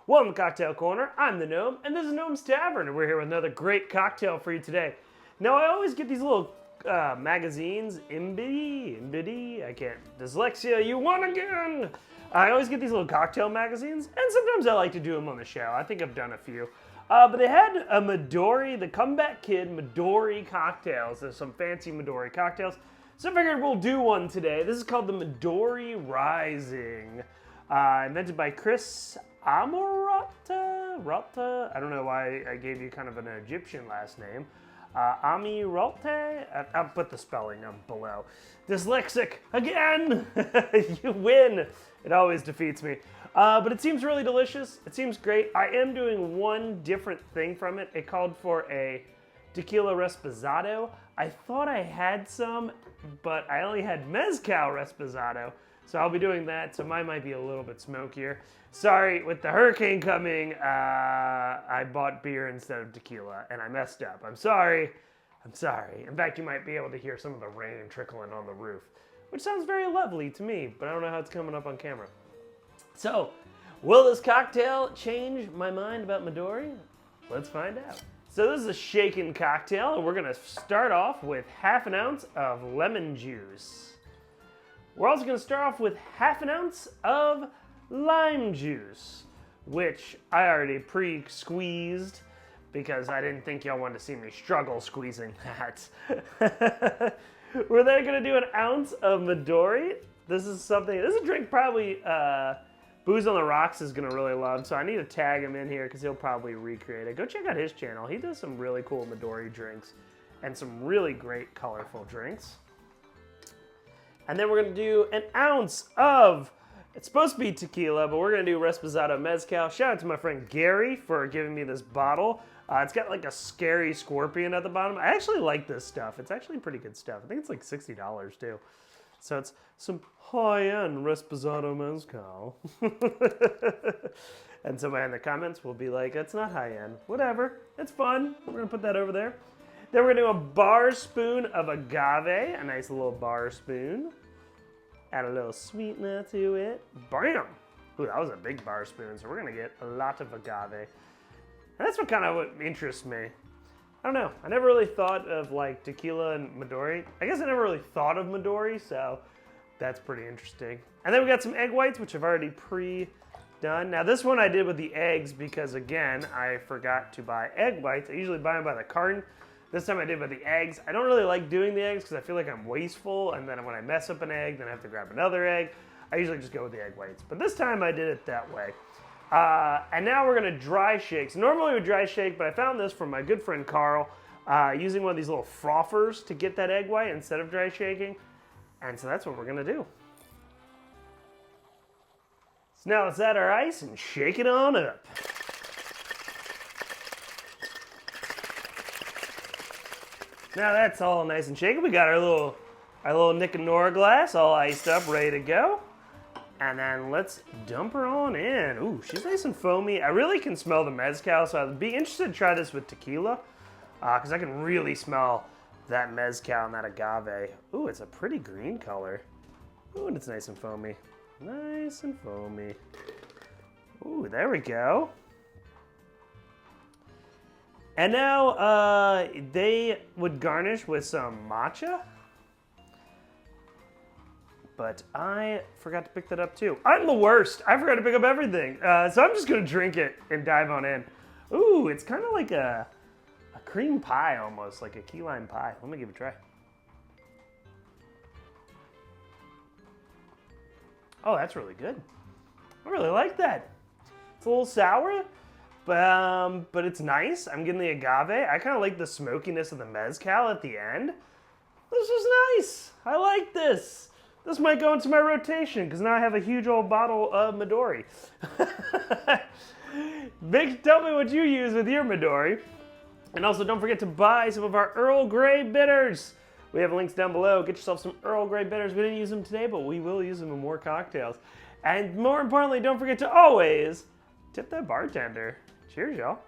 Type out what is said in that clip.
Welcome to Cocktail Corner. I'm the Gnome, and this is Gnome's Tavern, and we're here with another great cocktail for you today. Now, I always get these little magazines, I can't, dyslexia, you won again! I always get these little cocktail magazines, and sometimes I like to do them on the show. I think I've done a few. But they had a Midori, the Comeback Kid Midori cocktails. There's some fancy Midori cocktails. So I figured we'll do one today. This is called the Midori Rising. Invented by Chris Rata? I don't know why I gave you kind of an Egyptian last name. Amirate? I'll put the spelling below. Dyslexic, again! You win! It always defeats me. But it seems really delicious. It seems great. I am doing one different thing from it. It called for a tequila reposado. I thought I had some, but I only had mezcal reposado. So I'll be doing that, so mine might be a little bit smokier. Sorry, with the hurricane coming, I bought beer instead of tequila, and I messed up. I'm sorry. I'm sorry. In fact, you might be able to hear some of the rain trickling on the roof, which sounds very lovely to me, but I don't know how it's coming up on camera. So, will this cocktail change my mind about Midori? Let's find out. So this is a shaken cocktail, and we're gonna start off with half an ounce of lemon juice. We're also gonna start off with half an ounce of lime juice, which I already pre-squeezed because I didn't think y'all wanted to see me struggle squeezing that. We're then gonna do an ounce of Midori. This is a drink probably Booze on the Rocks is gonna really love, so I need to tag him in here because he'll probably recreate it. Go check out his channel. He does some really cool Midori drinks and some really great colorful drinks. And then we're gonna do an ounce of, it's supposed to be tequila, but we're gonna do reposado mezcal. Shout out to my friend Gary for giving me this bottle. It's got like a scary scorpion at the bottom. I actually like this stuff. It's actually pretty good stuff. I think it's like $60 too. So it's some high-end reposado mezcal. And somebody in the comments will be like, it's not high-end. Whatever, it's fun. We're gonna put that over there. Then we're gonna do a bar spoon of agave, a nice little bar spoon. Add a little sweetener to it. Bam! Ooh, that was a big bar spoon, so we're gonna get a lot of agave. And that's what interests me. I don't know, I never really thought of like tequila and Midori. I guess I never really thought of Midori, so that's pretty interesting. And then we got some egg whites, which I've already pre-done. Now this one I did with the eggs because again, I forgot to buy egg whites. I usually buy them by the carton. This time I did with the eggs. I don't really like doing the eggs because I feel like I'm wasteful, and then when I mess up an egg, then I have to grab another egg. I usually just go with the egg whites, but this time I did it that way. And now we're gonna dry shake. So normally we dry shake, but I found this from my good friend Carl, using one of these little frothers to get that egg white instead of dry shaking. And so that's what we're gonna do. So now let's add our ice and shake it on up. Now that's all nice and shaken. We got our little Nick and Nora glass all iced up, ready to go. And then let's dump her on in. Ooh, she's nice and foamy. I really can smell the mezcal, so I'd be interested to try this with tequila, because I can really smell that mezcal and that agave. Ooh, it's a pretty green color. Ooh, and it's nice and foamy. Nice and foamy. Ooh, there we go. And now they would garnish with some matcha. But I forgot to pick that up too. I'm the worst. I forgot to pick up everything. So I'm just gonna drink it and dive on in. Ooh, it's kind of like a cream pie almost, like a key lime pie. Let me give it a try. Oh, that's really good. I really like that. It's a little sour. But it's nice. I'm getting the agave. I kind of like the smokiness of the mezcal at the end. This is nice. I like this. This might go into my rotation because now I have a huge old bottle of Midori. Tell me what you use with your Midori. And also don't forget to buy some of our Earl Grey bitters. We have links down below. Get yourself some Earl Grey bitters. We didn't use them today, but we will use them in more cocktails. And more importantly, don't forget to always tip that bartender. Cheers, y'all.